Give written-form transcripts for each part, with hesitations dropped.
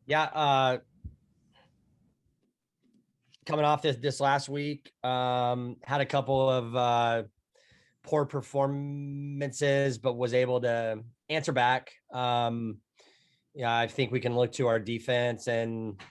Yeah, coming off this last week, had a couple of poor performances, but was able to answer back. Yeah, I think we can look to our defense and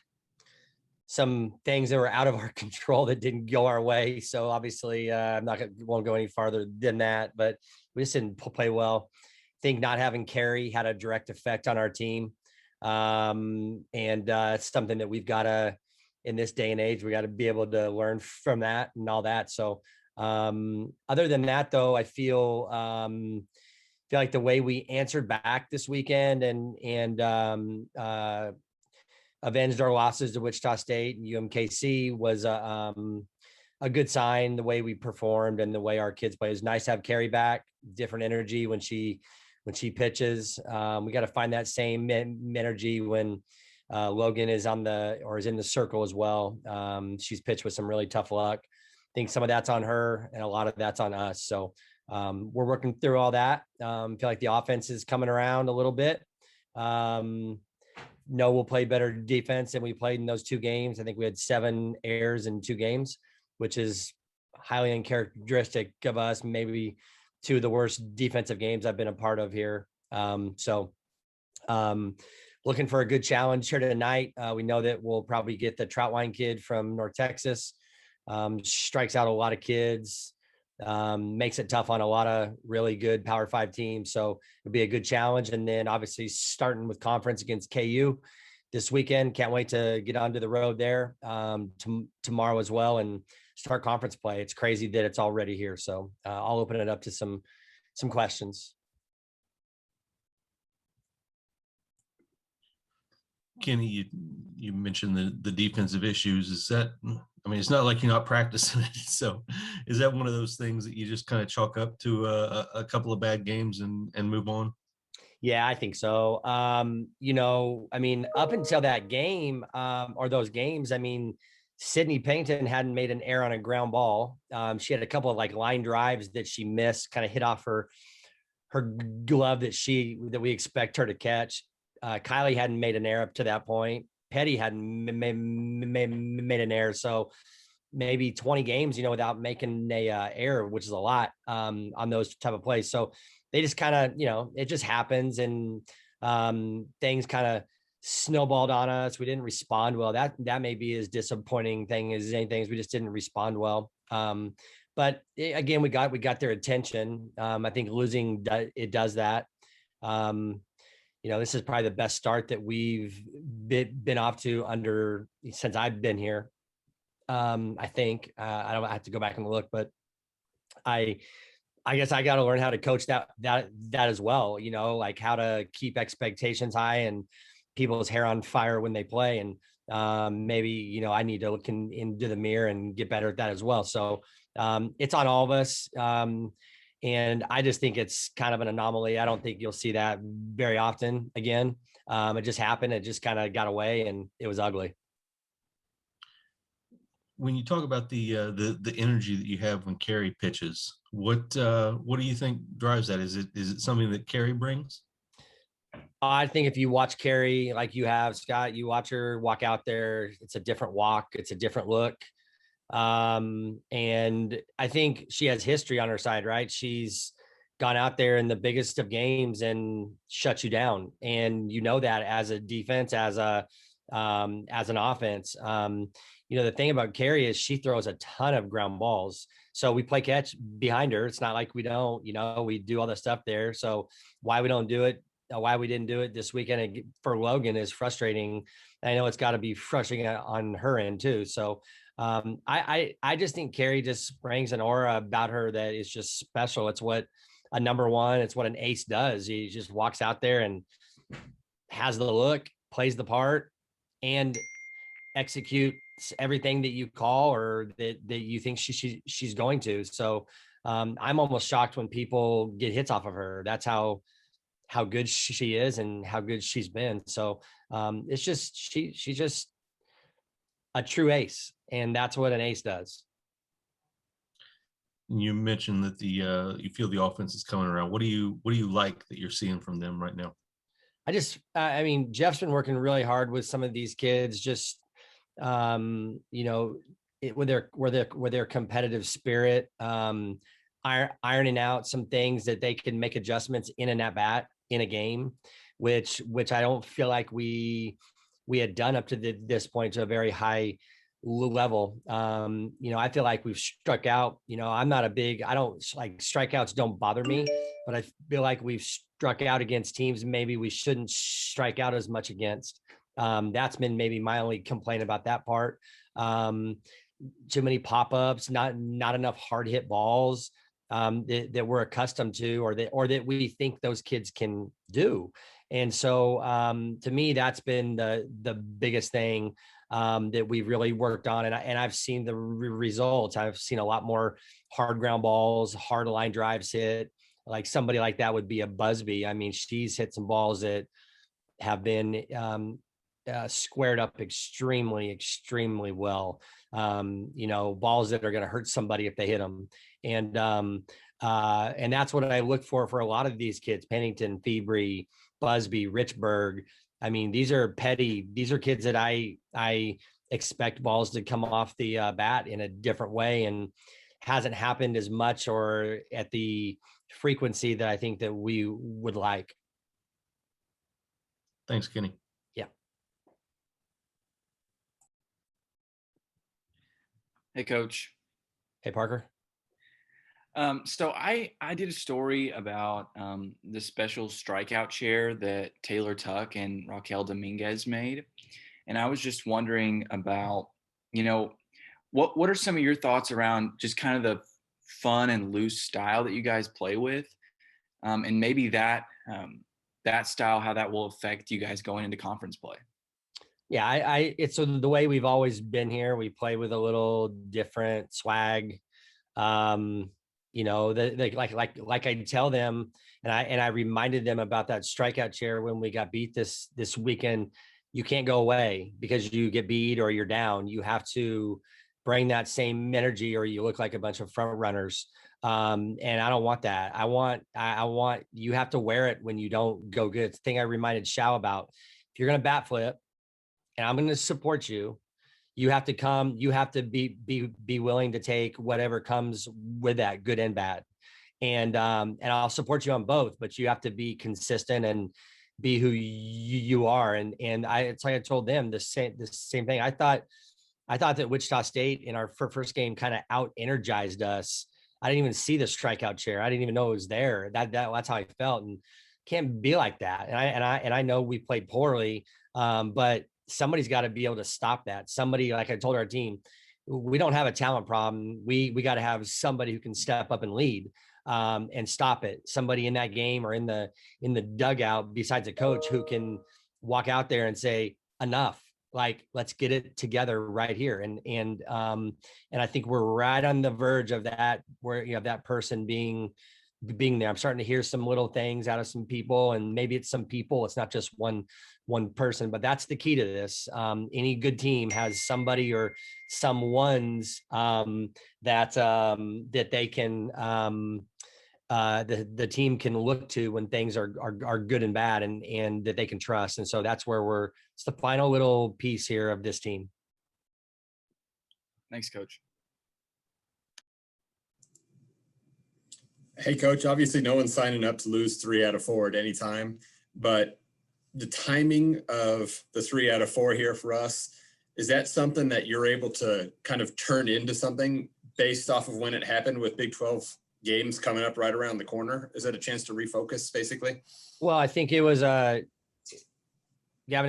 some things that were out of our control that didn't go our way. So obviously, I'm not going won't go any farther than that, but we just didn't play well. I think not having Carey had a direct effect on our team, and it's something that we've got to, in this day and age, we got to be able to learn from that and all that. So other than that, though, I feel like the way we answered back this weekend and avenged our losses to Wichita State and UMKC was a good sign. The way we performed and the way our kids play. It's nice to have Carey back. Different energy when she pitches. We got to find that same energy when Logan is is in the circle as well. She's pitched with some really tough luck. I think some of that's on her and a lot of that's on us. So we're working through all that. Feel like the offense is coming around a little bit. No, we'll play better defense than we played in those two games. I think we had 7 errors in 2 games, which is highly uncharacteristic of us. Maybe 2 of the worst defensive games I've been a part of here. Looking for a good challenge here tonight. We know that we'll probably get the Troutwine kid from North Texas. Strikes out a lot of kids. Makes it tough on a lot of really good Power 5 teams. So it'll be a good challenge. And then obviously starting with conference against KU this weekend. Can't wait to get onto the road there tomorrow as well and start conference play. It's crazy that it's already here. So I'll open it up to some questions. Kenny, you mentioned the defensive issues. Is that, I mean, it's not like you're not practicing it. So is that one of those things that you just kind of chalk up to a couple of bad games and move on? Yeah, I think so. I mean, up until that game, or those games, I mean, Sydney Payton hadn't made an error on a ground ball. She had a couple of like line drives that she missed, kind of hit off her glove that we expect her to catch. Kiley hadn't made an error up to that point. Petty hadn't made an error. So maybe 20 games, without making a error, which is a lot on those type of plays. So they just kind of, it just happens, and things kind of snowballed on us. We didn't respond well. That may be as disappointing thing as anything. We just didn't respond well. But again, we got their attention. I think losing it does that. This is probably the best start that we've been off to since I've been here. I think I don't have to go back and look, but I guess I got to learn how to coach that as well. Like how to keep expectations high and people's hair on fire when they play. And maybe, I need to look into the mirror and get better at that as well. So it's on all of us. And I just think it's kind of an anomaly. I don't think you'll see that very often again. It just happened. It just kind of got away and it was ugly. When you talk about the energy that you have when Carey pitches, what do you think drives that? Is it something that Carey brings? I think if you watch Carey like you have, Scott, you watch her walk out there, it's a different walk, it's a different look. And I think she has history on her side, right? She's gone out there in the biggest of games and shut you down. And that as a defense, as an offense. The thing about Carey is she throws a ton of ground balls. So we play catch behind her. It's not like we don't, we do all the stuff there. So why we don't do it, why we didn't do it this weekend for Logan is frustrating. I know it's got to be frustrating on her end too. So I just think Carey just brings an aura about her that is just special. It's what a number one, it's what an ace does. He just walks out there and has the look, plays the part, and executes everything that you call or that you think she's going to. So I'm almost shocked when people get hits off of her. That's how good she is and how good she's been. So it's just she's just a true ace, and that's what an ace does. You mentioned that you feel the offense is coming around. What do you like that you're seeing from them right now? I mean, Jeff's been working really hard with some of these kids, just you know, with their competitive spirit, ironing out some things that they can make adjustments in and at bat in a game, which I don't feel like we had done up to this point to a very high level. You know, I feel like we've struck out. You know, I don't like strikeouts don't bother me, but I feel like we've struck out against teams maybe we shouldn't strike out as much against. That's been maybe my only complaint about that part. Um, Too many pop-ups, not enough hard hit balls that we're accustomed to, or that we think those kids can do. And so to me, that's been the biggest thing that we've really worked on. And I've seen the results. I've seen a lot more hard ground balls, hard line drives hit. Like somebody like that would be a Busby. I mean, she's hit some balls that have been squared up extremely well. You know, balls that are going to hurt somebody if they hit them. And that's what I look for a lot of these kids: Pennington, February, Busby, Richburg. I mean, these are kids that I expect balls to come off the bat in a different way, and hasn't happened as much or at the frequency that I think that we would like. Thanks, Kenny. Yeah. Hey, Coach. Hey, Parker. So I did a story about the special strikeout chair that Taylor Tuck and Raquel Dominguez made. And I was just wondering about, you know, what are some of your thoughts around just kind of the fun and loose style that you guys play with? And maybe that style, how that will affect you guys going into conference play. Yeah, it's the way we've always been here. We play with a little different swag. You know, like I tell them, and I reminded them about that strikeout chair when we got beat this weekend. You can't go away because you get beat or you're down. You have to bring that same energy, or you look like a bunch of front runners. And I don't want that. I want you have to wear it when you don't go good. It's the thing I reminded Shao about. If you're gonna bat flip, and I'm gonna support you, you have to come, you have to be willing to take whatever comes with that, good and bad. And I'll support you on both, but you have to be consistent and be who you are. And it's like I told them the same thing. I thought that Wichita State in our first game kind of out energized us. I didn't even see the strikeout chair. I didn't even know it was there. That's how I felt. And can't be like that. And I know we played poorly, but somebody's got to be able to stop that. Somebody, like I told our team, we don't have a talent problem. We got to have somebody who can step up and lead and stop it. Somebody in that game or in the dugout besides a coach who can walk out there and say, enough, like, let's get it together right here. And I think we're right on the verge of that, where you have that person being there. I'm starting to hear some little things out of some people, and maybe it's some people, it's not just one person, but that's the key to this. Any good team has somebody or someone's that they can the team can look to when things are good and bad, and that they can trust. And so that's where it's the final little piece here of this team. Thanks, Coach. Hey, Coach, obviously no one's signing up to lose 3 out of 4 at any time, but the timing of the 3 out of 4 here for us, is that something that you're able to kind of turn into something based off of when it happened with Big 12 games coming up right around the corner? Is that a chance to refocus, basically? Well, I think it was Gavin,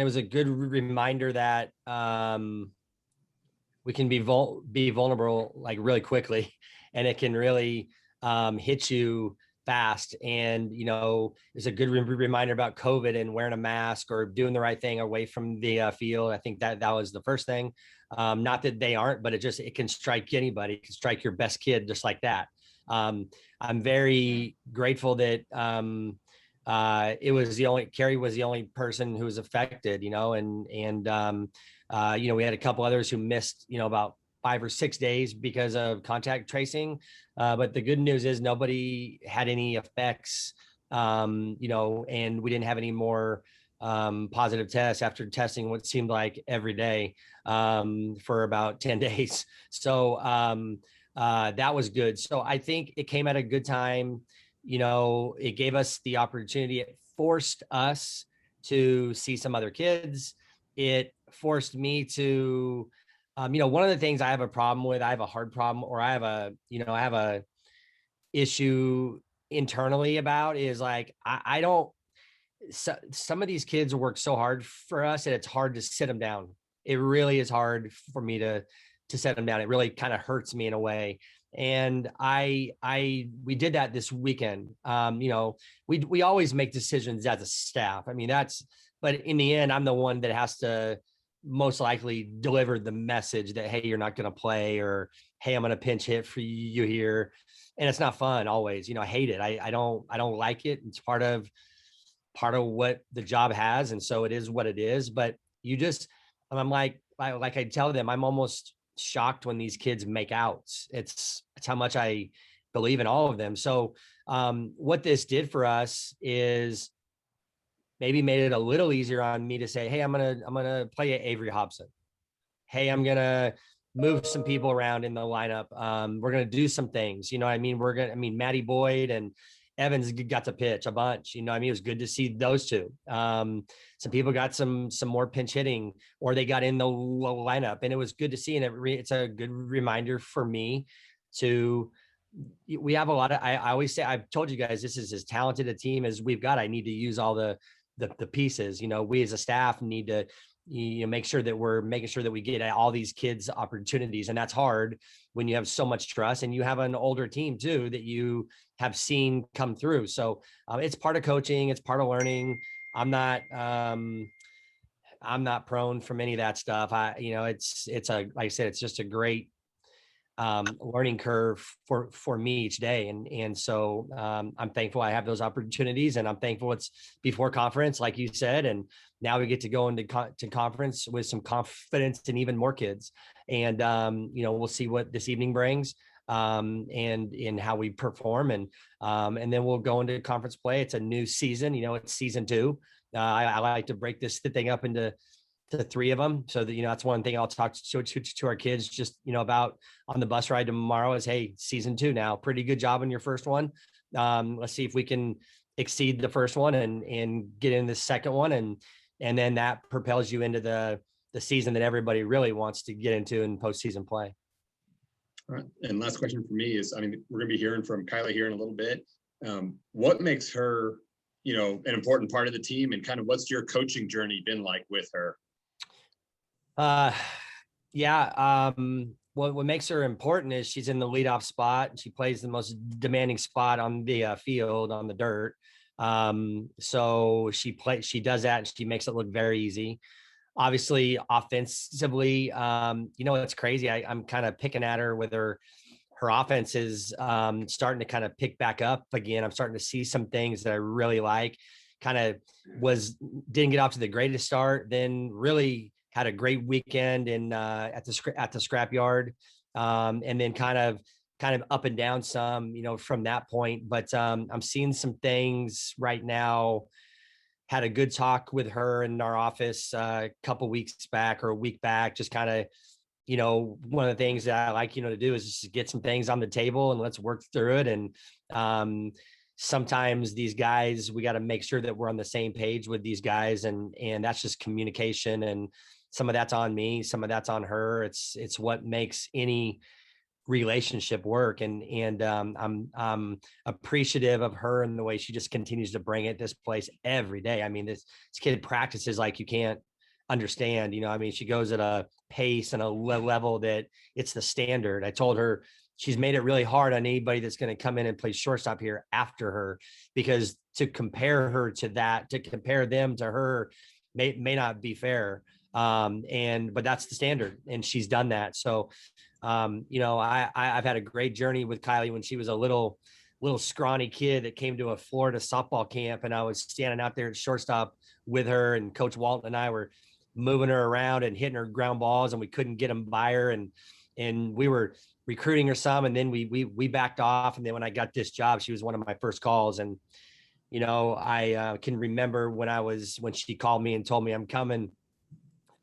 it was a good reminder that we can be vulnerable like really quickly, and it can really hit you fast. And, you know, it's a good reminder about COVID and wearing a mask or doing the right thing away from the field. I think that was the first thing. Not that they aren't, but it can strike anybody. It can strike your best kid just like that. I'm very grateful that Carrie was the only person who was affected, you know, and you know, we had a couple others who missed, you know, about 5 or 6 days because of contact tracing. But the good news is nobody had any effects and we didn't have any more positive tests after testing what seemed like every day for about 10 days. So that was good. So I think it came at a good time. It gave us the opportunity. It forced us to see some other kids. It forced me to, one of the things I have a problem with, I have a hard problem, or I have a issue internally about is like, I don't, some of these kids work so hard for us and it's hard to sit them down. It really is hard for me to set them down. It really kind of hurts me in a way. And we did that this weekend. We always make decisions as a staff. I mean, but in the end, I'm the one that has to most likely deliver the message that, hey, you're not going to play, or, hey, I'm going to pinch hit for you here. And it's not fun always, I hate it. I don't like it. It's part of what the job has. And so it is what it is, but I'm like I tell them, I'm almost shocked when these kids make outs. It's how much I believe in all of them. So what this did for us is maybe made it a little easier on me to say, hey, I'm gonna play Avery Hobson. Hey, I'm gonna move some people around in the lineup. We're gonna do some things. Matty Boyd and Evans got to pitch a bunch. It was good to see those two. Some people got some more pinch hitting, or they got in the lineup, and it was good to see. And it's a good reminder for me we have a lot of, I always say, I've told you guys, this is as talented a team as we've got. I need to use all the pieces. We as a staff need to make sure that we're making sure that we get all these kids opportunities. And that's hard when you have so much trust and you have an older team too that you have seen come through. So it's part of coaching, it's part of learning. I'm not prone from any of that stuff. It's like I said, it's just a great learning curve for me each day. And so I'm thankful I have those opportunities, and I'm thankful it's before conference, like you said, and now we get to go into to conference with some confidence and even more kids. And we'll see what this evening brings and in how we perform, and then we'll go into conference play. It's a new season, it's season 2. I like to break this thing up into the 3 of them, so that that's one thing I'll talk to our kids just about on the bus ride tomorrow is, hey, season 2 now, pretty good job on your first one. Let's see if we can exceed the first one and get in the second one, and then that propels you into the season that everybody really wants to get into in postseason play. All right, and last question for me is, we're going to be hearing from Kiley here in a little bit. What makes her an important part of the team, and kind of what's your coaching journey been like with her? What makes her important is she's in the leadoff spot, and she plays the most demanding spot on the field, on the dirt. So she does that, and she makes it look very easy. Obviously, offensively, it's crazy. I'm kind of picking at her with her offense is starting to kind of pick back up again. I'm starting to see some things that I really like. Kind of didn't get off to the greatest start, then really had a great weekend at the scrapyard, and then kind of up and down some, from that point. But I'm seeing some things right now. Had a good talk with her in our office a couple weeks back, or a week back, just kind of, one of the things that I like, to do is just get some things on the table and let's work through it. And sometimes these guys, we got to make sure that we're on the same page with these guys, and that's just communication. And some of that's on me, some of that's on her. It's what makes any relationship work. And I'm appreciative of her and the way she just continues to bring it this place every day. This kid practices like you can't understand. She goes at a pace and a level that it's the standard. I told her she's made it really hard on anybody that's going to come in and play shortstop here after her, because to compare her to that, to compare them to her may not be fair. But that's the standard, and she's done that. So, I've had a great journey with Kiley when she was a little scrawny kid that came to a Florida softball camp, and I was standing out there at shortstop with her, and Coach Walton and I were moving her around and hitting her ground balls, and we couldn't get them by her. And we were recruiting her some, and then we backed off. And then when I got this job, she was one of my first calls. And, I can remember when she called me and told me I'm coming.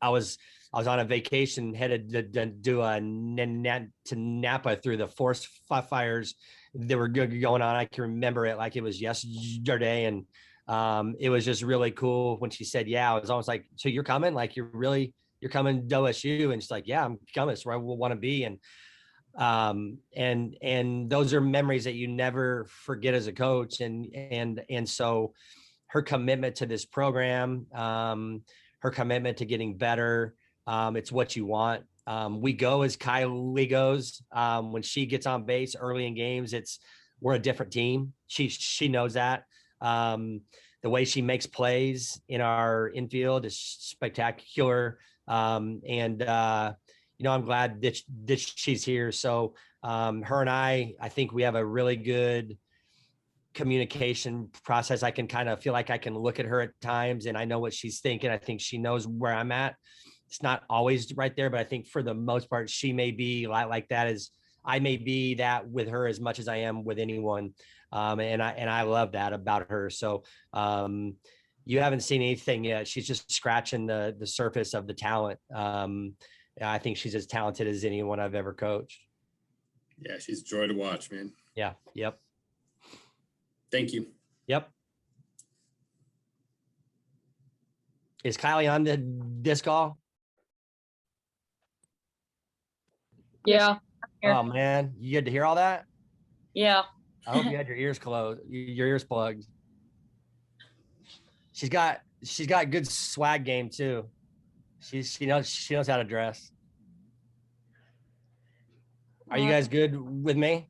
I was on a vacation headed to do to Napa through the forest fires that were going on. I can remember it like it was yesterday. And it was just really cool when she said, yeah, I was almost like, so you're coming? Like, you're coming to OSU? And she's like, yeah, I'm coming. It's where I want to be. And those are memories that you never forget as a coach. And so her commitment to this program, her commitment to getting better, it's what you want. We go as Kiley goes. When she gets on base early in games, we're a different team. She knows that. The way she makes plays in our infield is spectacular. I'm glad that she's here. So her and I think we have a really good communication process. I can kind of feel like I can look at her at times and I know what she's thinking. I think she knows where I'm at. It's not always right there, but I think for the most part, she may be like that, as I may be that with her as much as I am with anyone. And I love that about her. So you haven't seen anything yet. She's just scratching the surface of the talent. I think she's as talented as anyone I've ever coached. Yeah, she's a joy to watch, man. Yeah. Yep. Thank you. Yep. Is Kiley on this call? Yeah. Oh man, you had to hear all that? Yeah. I hope you had your ears closed, your ears plugged. She's got good swag game too. She knows how to dress. Are you guys good with me?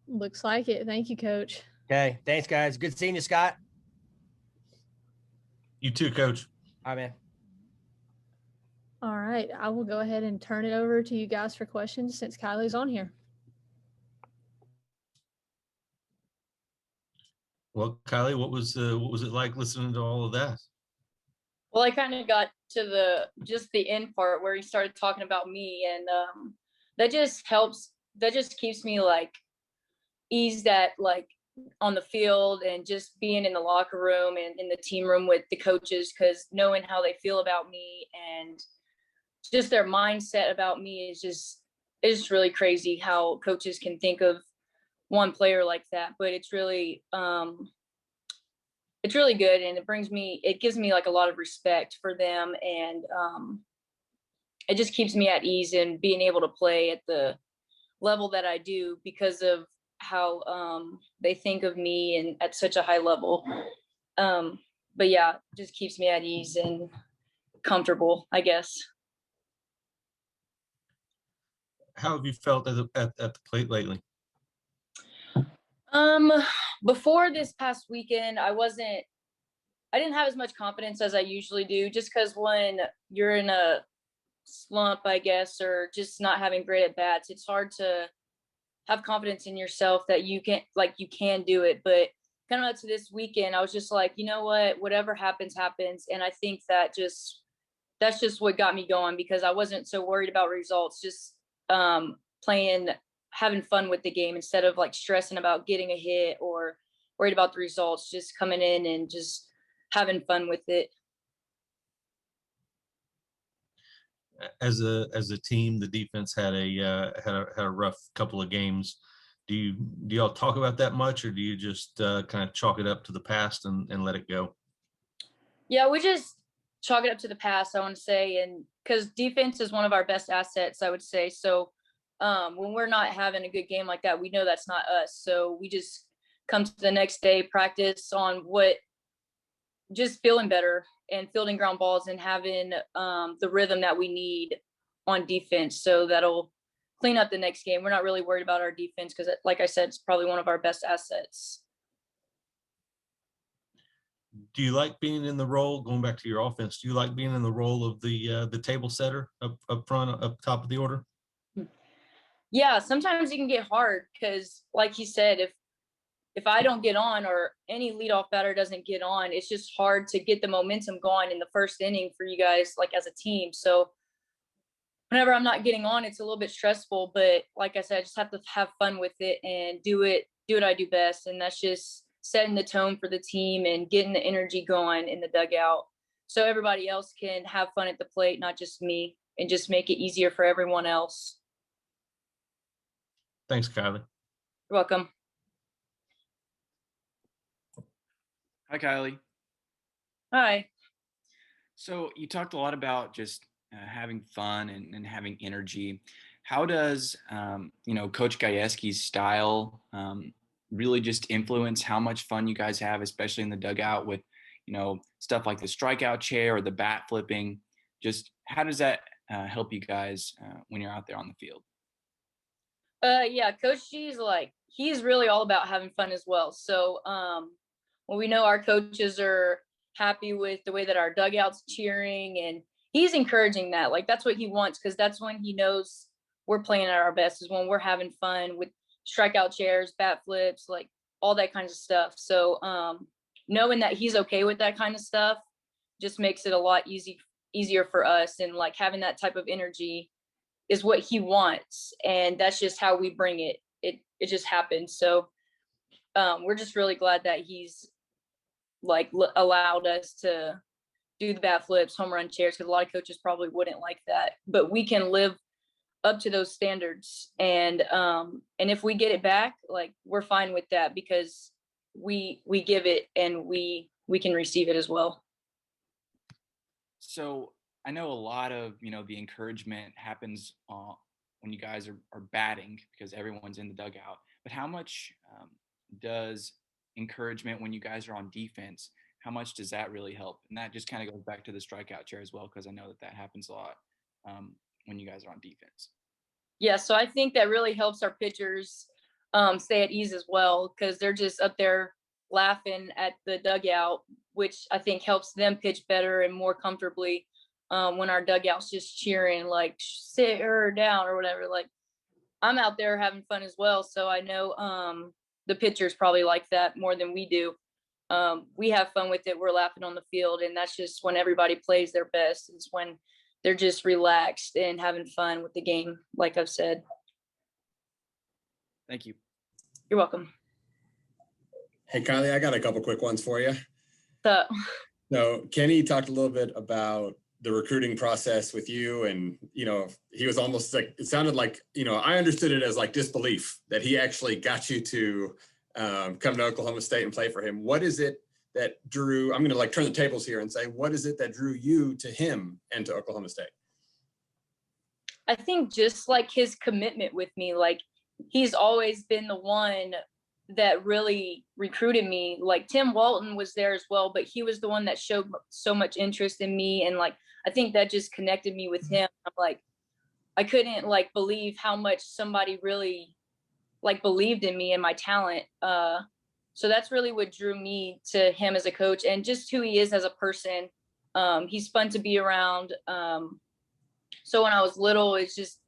Looks like it. Thank you, Coach. Okay. Thanks, guys. Good seeing you, Scott. You too, Coach. All right, man. All right. I will go ahead and turn it over to you guys for questions since Kiley's on here. Well, Kiley, what was it like listening to all of that? Well, I kind of got to the end part where he started talking about me, and that just helps. That just keeps me like eased at like on the field and just being in the locker room and in the team room with the coaches, because knowing how they feel about me and just their mindset about me is just really crazy how coaches can think of one player like that. But it's really good, and it gives me like a lot of respect for them, and it just keeps me at ease in being able to play at the level that I do because of how they think of me and at such a high level. But yeah, it just keeps me at ease and comfortable, I guess. How have you felt at the plate lately? Before this past weekend, I didn't have as much confidence as I usually do, just because when you're in a slump, I guess, or just not having great at bats, it's hard to have confidence in yourself that you can do it. But kind of up to this weekend, I was just like, you know what, whatever happens, happens. And I think that's just what got me going, because I wasn't so worried about results, just playing, having fun with the game instead of like stressing about getting a hit or worried about the results, just coming in and just having fun with it. As a team, the defense had a rough couple of games. Do y'all talk about that much, or do you just kind of chalk it up to the past and let it go? Yeah, we just chalk it up to the past, I want to say, and because defense is one of our best assets, I would say. So when we're not having a good game like that, we know that's not us. So we just come to the next day, practice on just feeling better and fielding ground balls and having the rhythm that we need on defense. So that'll clean up the next game. We're not really worried about our defense because, like I said, it's probably one of our best assets. Do you like being in the role, going back to your offense, do you like being in the role of the table setter up front, up top of the order? Yeah, sometimes it can get hard because, like you said, if I don't get on or any leadoff batter doesn't get on, it's just hard to get the momentum going in the first inning for you guys, like as a team. So whenever I'm not getting on, it's a little bit stressful, but like I said, I just have to have fun with it and do what I do best. And that's just setting the tone for the team and getting the energy going in the dugout so everybody else can have fun at the plate, not just me, and just make it easier for everyone else. Thanks, Kylie. You're welcome. Hi, Kylie. Hi. So you talked a lot about just having fun and having energy. How does, Coach Gajewski's style really just influence how much fun you guys have, especially in the dugout with, stuff like the strikeout chair or the bat flipping? Just how does that help you guys when you're out there on the field? Yeah, Coach G's he's really all about having fun as well. So when we know our coaches are happy with the way that our dugout's cheering, and he's encouraging that, that's what he wants, because that's when he knows we're playing at our best, is when we're having fun with strikeout chairs, bat flips, all that kind of stuff. So knowing that he's okay with that kind of stuff just makes it a lot easier for us, and having that type of energy is what he wants, and that's just how we bring it. It just happens. So we're just really glad that he's allowed us to do the bat flips, home run chairs, because a lot of coaches probably wouldn't like that, but we can live up to those standards. And if we get it back, we're fine with that, because we give it and we can receive it as well. So I know a lot of, the encouragement happens when you guys are batting, because everyone's in the dugout. But how much does encouragement when you guys are on defense, how much does that really help? And that just kind of goes back to the strikeout chair as well, because I know that happens a lot when you guys are on defense. Yeah, so I think that really helps our pitchers stay at ease as well, because they're just up there laughing at the dugout, which I think helps them pitch better and more comfortably when our dugout's just cheering, sit her down or whatever. I'm out there having fun as well, so I know the pitchers probably like that more than we do. We have fun with it. We're laughing on the field, and that's just when everybody plays their best. It's when they're just relaxed and having fun with the game, like I've said. Thank you. You're welcome. Hey, Kylie, I got a couple quick ones for you. So Kenny talked a little bit about the recruiting process with you, and, he was almost it sounded like, I understood it as disbelief that he actually got you to come to Oklahoma State and play for him. What is it that drew, I'm going to turn the tables here and say, what is it that drew you to him and to Oklahoma State? I think just his commitment with me, he's always been the one that really recruited me. Tim Walton was there as well, but he was the one that showed so much interest in me. And I think that just connected me with him. I'm I couldn't believe how much somebody really believed in me and my talent. So that's really what drew me to him as a coach, and just who he is as a person. He's fun to be around. So when I was little, it's just,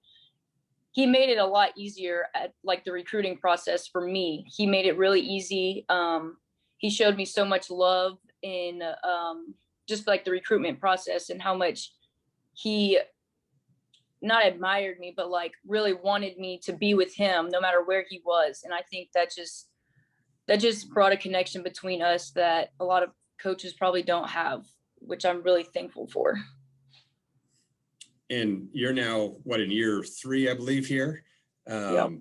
he made it a lot easier at the recruiting process for me. He made it really easy. He showed me so much love in just the recruitment process, and how much he not admired me, but really wanted me to be with him no matter where he was. And I think that just brought a connection between us that a lot of coaches probably don't have, which I'm really thankful for. And you're now in year 3, I believe, here. Yep.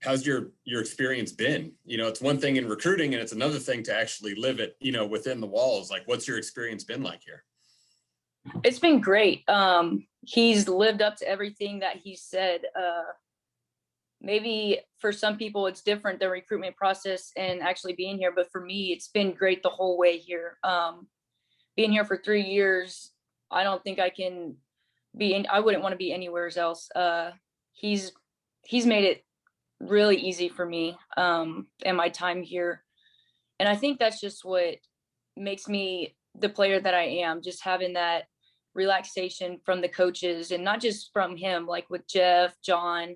How's your experience been? It's one thing in recruiting, and it's another thing to actually live it, within the walls. What's your experience been like here? It's been great. He's lived up to everything that he said. Maybe for some people it's different, the recruitment process and actually being here, but for me, it's been great the whole way here. Being here for 3 years, I don't think I can I wouldn't want to be anywhere else. He's made it really easy for me and my time here. And I think that's just what makes me the player that I am, just having that relaxation from the coaches, and not just from him, with Jeff, John,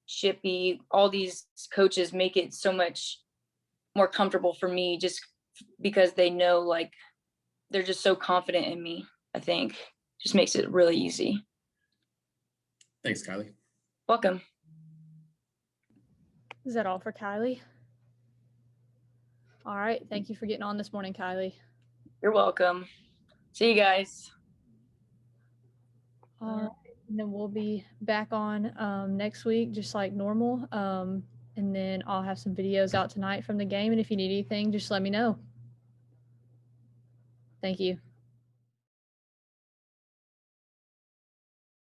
Shippy, all these coaches make it so much more comfortable for me, just because they know they're just so confident in me. I think just makes it really easy. Thanks, Kylie. Welcome. Is that all for Kylie? All right. Thank you for getting on this morning, Kylie. You're welcome. See you guys. All right. And then we'll be back on next week, just like normal. And then I'll have some videos out tonight from the game. And if you need anything, just let me know. Thank you.